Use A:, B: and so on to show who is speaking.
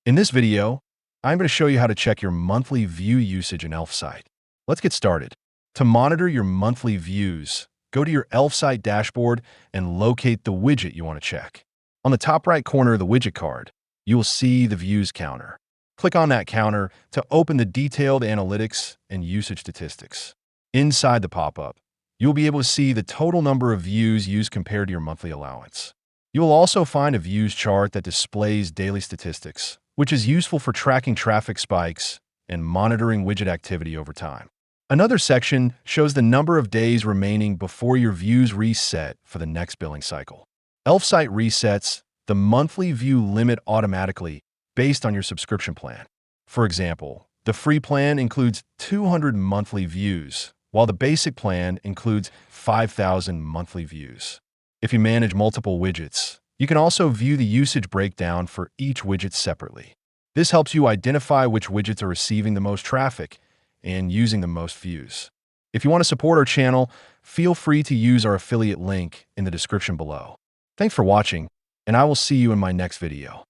A: In this video, I'm going to show you how to check your monthly view usage in Elfsight. Let's get started. To monitor your monthly views, go to your Elfsight dashboard and locate the widget you want to check. On the top right corner of the widget card, you will see the views counter. Click on that counter to open the detailed analytics and usage statistics. Inside the pop-up, you'll be able to see the total number of views used compared to your monthly allowance. You will also find a views chart that displays daily statistics, which is useful for tracking traffic spikes and monitoring widget activity over time. Another section shows the number of days remaining before your views reset for the next billing cycle. Elfsight resets the monthly view limit automatically based on your subscription plan. For example, the free plan includes 200 monthly views, while the basic plan includes 5,000 monthly views. If you manage multiple widgets, you can also view the usage breakdown for each widget separately. This helps you identify which widgets are receiving the most traffic and using the most views. If you want to support our channel, feel free to use our affiliate link in the description below. Thanks for watching, and I will see you in my next video.